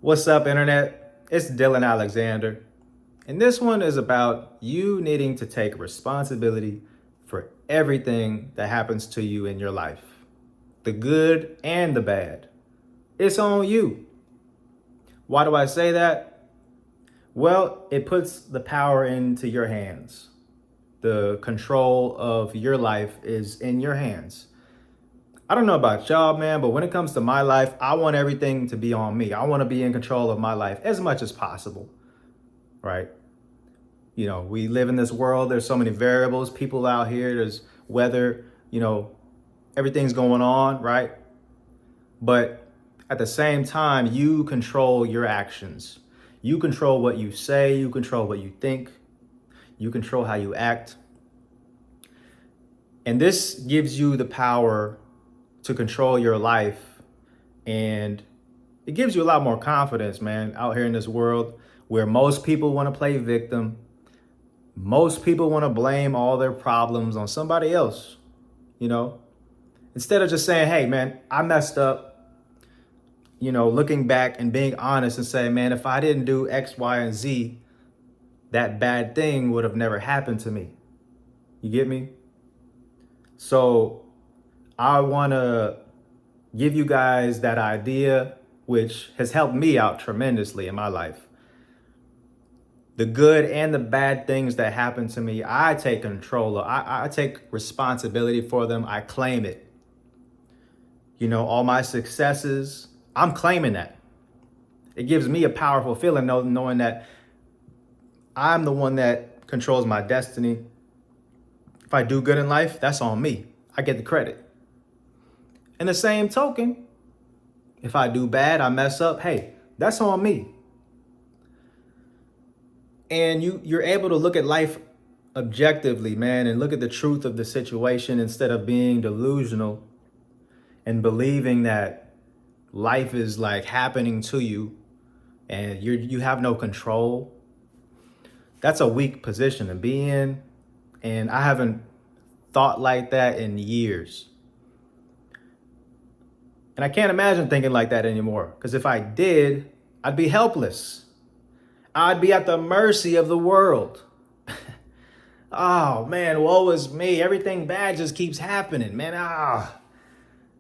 What's up, Internet? It's Dylan Alexander. And this one is about you needing to take responsibility for everything that happens to you in your life, the good and the bad. It's on you. Why do I say that? Well, it puts the power into your hands. The control of your life is in your hands. I don't know about y'all, man, but when it comes to my life, I want everything to be on me. I want to be in control of my life as much as possible, right? We live in this world. There's so many variables, people out here, there's weather, everything's going on, right? But at the same time, you control your actions. You control what you say, you control what you think, you control how you act. And this gives you the power to control your life. And it gives you a lot more confidence, man, out here in this world where most people want to play victim. Most people want to blame all their problems on somebody else, you know, instead of just saying, hey, man, I messed up, looking back and being honest and saying, man, if I didn't do X, Y, and Z, that bad thing would have never happened to me. You get me? So I want to give you guys that idea, which has helped me out tremendously in my life. The good and the bad things that happen to me, I take control of. I take responsibility for them. I claim it. All my successes, I'm claiming that. It gives me a powerful feeling knowing that I'm the one that controls my destiny. If I do good in life, that's on me. I get the credit. In the same token, if I do bad, I mess up, hey, that's on me. And you're able to look at life objectively, man, and look at the truth of the situation instead of being delusional and believing that life is like happening to you and you have no control. That's a weak position to be in, and I haven't thought like that in years. And I can't imagine thinking like that anymore, because if I did, I'd be helpless. I'd be at the mercy of the world. Oh man, woe is me. Everything bad just keeps happening, man.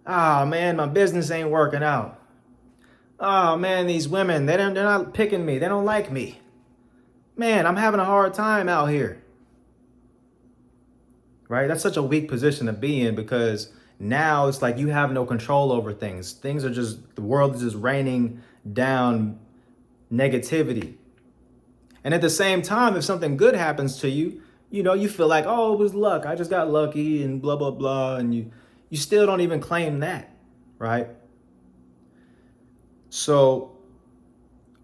Man, my business ain't working out. Oh man, these women, they're not picking me. They don't like me. Man, I'm having a hard time out here. Right? That's such a weak position to be in, because now it's like you have no control over things. Things are just, the world is just raining down negativity. And at the same time, if something good happens to you, you feel like, oh, it was luck. I just got lucky and blah, blah, blah. And you still don't even claim that, right? So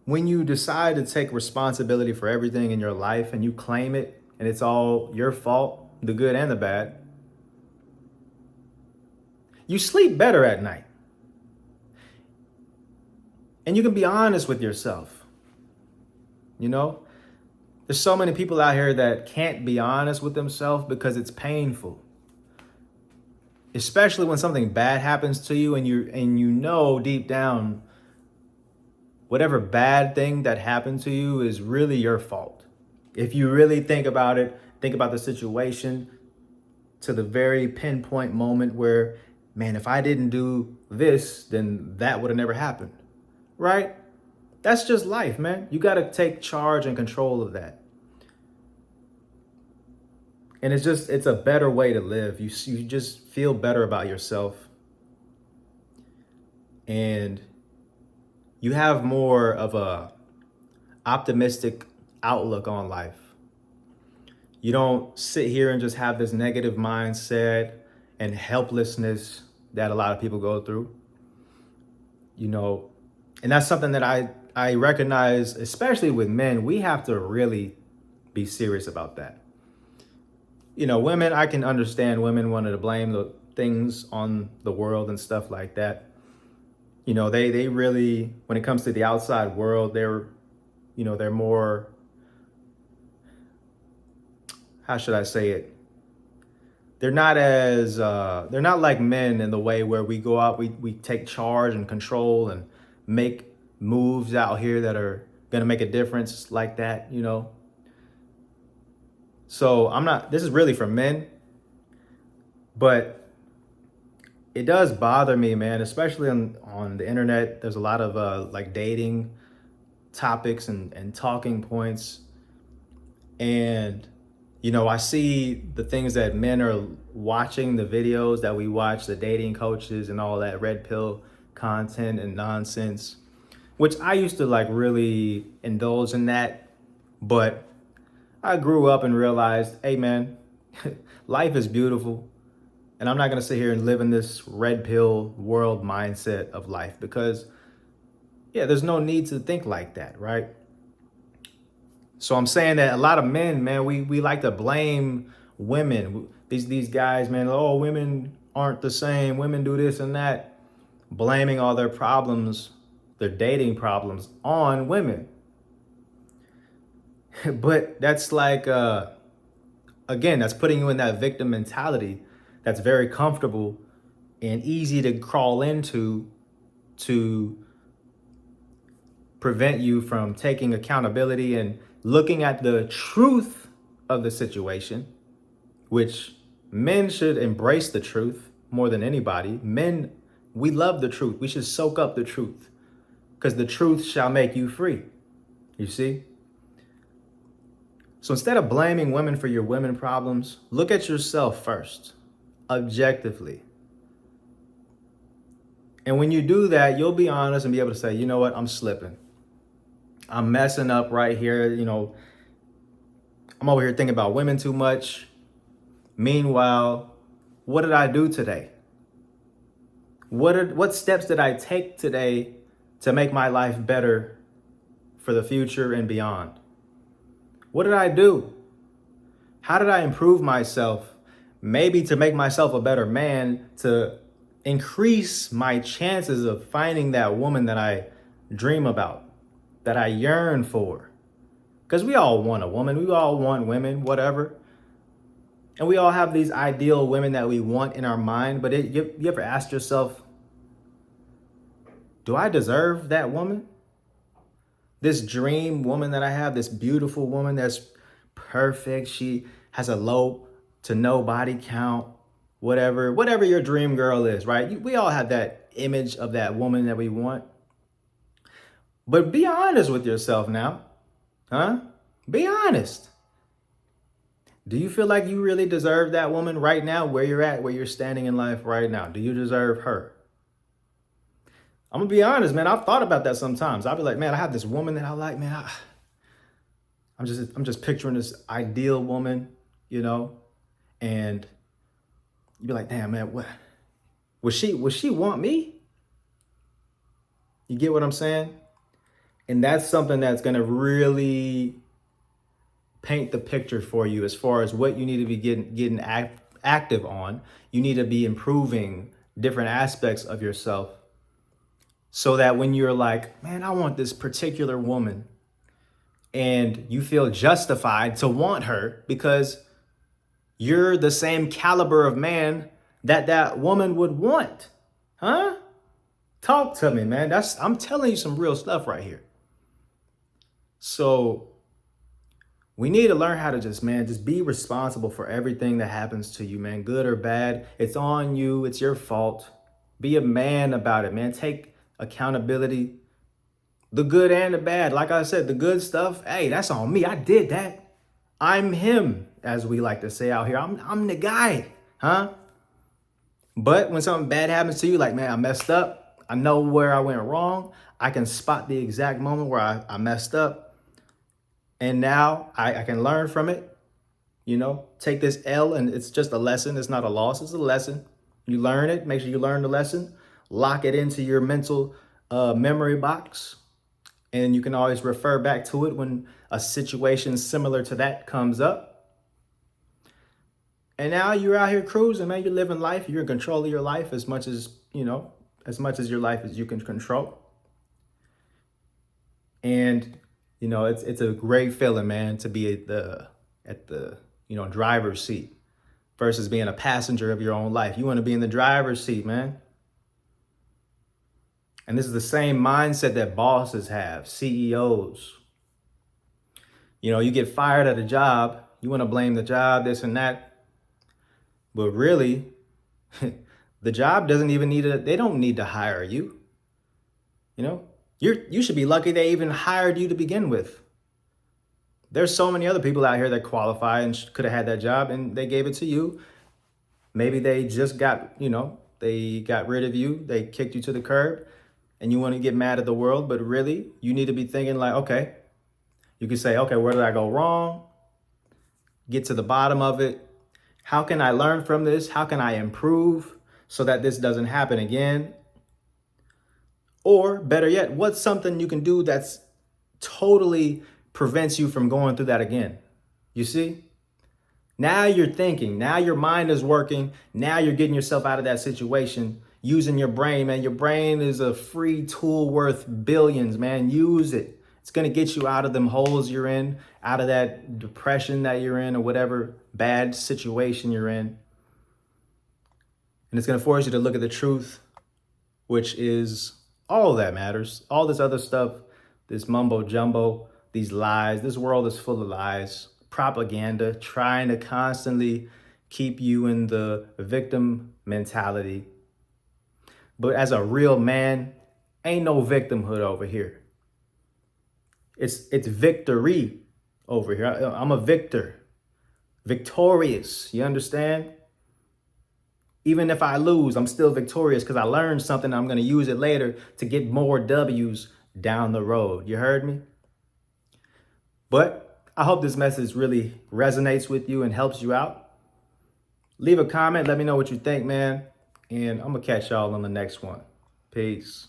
when you decide to take responsibility for everything in your life and you claim it and it's all your fault, the good and the bad, you sleep better at night. And you can be honest with yourself. There's so many people out here that can't be honest with themselves because it's painful. Especially when something bad happens to you and you know deep down whatever bad thing that happened to you is really your fault. If you really think about it, think about the situation to the very pinpoint moment where, man, if I didn't do this, then that would have never happened. Right? That's just life, man. You got to take charge and control of that. And it's a better way to live. You just feel better about yourself. And you have more of a optimistic outlook on life. You don't sit here and just have this negative mindset and helplessness that a lot of people go through. And that's something that I recognize, especially with men. We have to really be serious about that. Women, I can understand women wanting to blame the things on the world and stuff like that. They really, when it comes to the outside world, they're more, how should I say it? They're not like men in the way where we go out, we take charge and control and make moves out here that are gonna make a difference like that, you know. So I'm not, this is really for men, but it does bother me, man, especially on the internet. There's a lot of like dating topics and talking points. And, you know, I see the things that men are watching, the videos that we watch, the dating coaches and all that red pill content and nonsense, which I used to like really indulge in that. But I grew up and realized, hey, man, life is beautiful. And I'm not going to sit here and live in this red pill world mindset of life because, yeah, there's no need to think like that, right? So I'm saying that a lot of men, man, we like to blame women. These guys, man, oh, women aren't the same. Women do this and that, blaming all their problems, their dating problems on women. But that's like, again, that's putting you in that victim mentality that's very comfortable and easy to crawl into to prevent you from taking accountability and looking at the truth of the situation, which men should embrace the truth more than anybody. Men, we love the truth. We should soak up the truth because the truth shall make you free. You see? So instead of blaming women for your women problems, look at yourself first, objectively. And when you do that, you'll be honest and be able to say, you know what, I'm slipping. I'm messing up right here. You know, I'm over here thinking about women too much. Meanwhile, what did I do today? What steps did I take today to make my life better for the future and beyond? What did I do? How did I improve myself? Maybe to make myself a better man, to increase my chances of finding that woman that I dream about, that I yearn for. Because we all want a woman, we all want women, whatever. And we all have these ideal women that we want in our mind, but you ever ask yourself, do I deserve that woman? This dream woman that I have, this beautiful woman that's perfect. She has a low to no body count, whatever your dream girl is, right? We all have that image of that woman that we want. But be honest with yourself now, huh? Be honest. Do you feel like you really deserve that woman right now, where you're at, where you're standing in life right now? Do you deserve her? I'm gonna be honest, man. I've thought about that sometimes. I'll be like, man, I have this woman that I like, man. I'm just picturing this ideal woman, you know, and you'd be like, damn, man, what would she want me? You get what I'm saying? And that's something that's gonna really paint the picture for you as far as what you need to be getting active on. You need to be improving different aspects of yourself so that when you're like, man, I want this particular woman, and you feel justified to want her because you're the same caliber of man that woman would want. Huh? Talk to me, man. I'm telling you some real stuff right here. So we need to learn how to just be responsible for everything that happens to you, man, good or bad. It's on you. It's your fault. Be a man about it, man. Take accountability, the good and the bad. Like I said, the good stuff, hey, that's on me. I did that. I'm him, as we like to say out here. I'm the guy, huh? But when something bad happens to you, like, man, I messed up. I know where I went wrong. I can spot the exact moment where I messed up. And now I can learn from it, you know, take this L, and it's just a lesson. It's not a loss, it's a lesson. You learn it, make sure you learn the lesson, lock it into your mental memory box. And you can always refer back to it when a situation similar to that comes up. And now you're out here cruising, man. You're living life. You're in control of your life as much as your life as you can control. And, you know, it's a great feeling, man, to be at the driver's seat versus being a passenger of your own life. You want to be in the driver's seat, man. And this is the same mindset that bosses have, CEOs. You know, you get fired at a job, you want to blame the job, this and that. But really, the job doesn't even they don't need to hire you. You know, you should be lucky they even hired you to begin with. There's so many other people out here that qualify and could have had that job and they gave it to you. Maybe they just they got rid of you, they kicked you to the curb and you want to get mad at the world. But really, you need to be thinking like, okay, you can say, okay, where did I go wrong? Get to the bottom of it. How can I learn from this? How can I improve so that this doesn't happen again? Or better yet, what's something you can do that's totally prevents you from going through that again? You see? Now you're thinking, now your mind is working, now you're getting yourself out of that situation using your brain, man. Your brain is a free tool worth billions, man. Use it. It's going to get you out of them holes you're in, out of that depression that you're in or whatever bad situation you're in. And it's going to force you to look at the truth, which is all that matters. All this other stuff, this mumbo jumbo, these lies, this world is full of lies, propaganda, trying to constantly keep you in the victim mentality. But as a real man, ain't no victimhood over here. It's victory over here. I'm a victor, victorious. You understand? Even if I lose, I'm still victorious because I learned something. I'm going to use it later to get more W's down the road. You heard me? But I hope this message really resonates with you and helps you out. Leave a comment. Let me know what you think, man. And I'm going to catch y'all on the next one. Peace.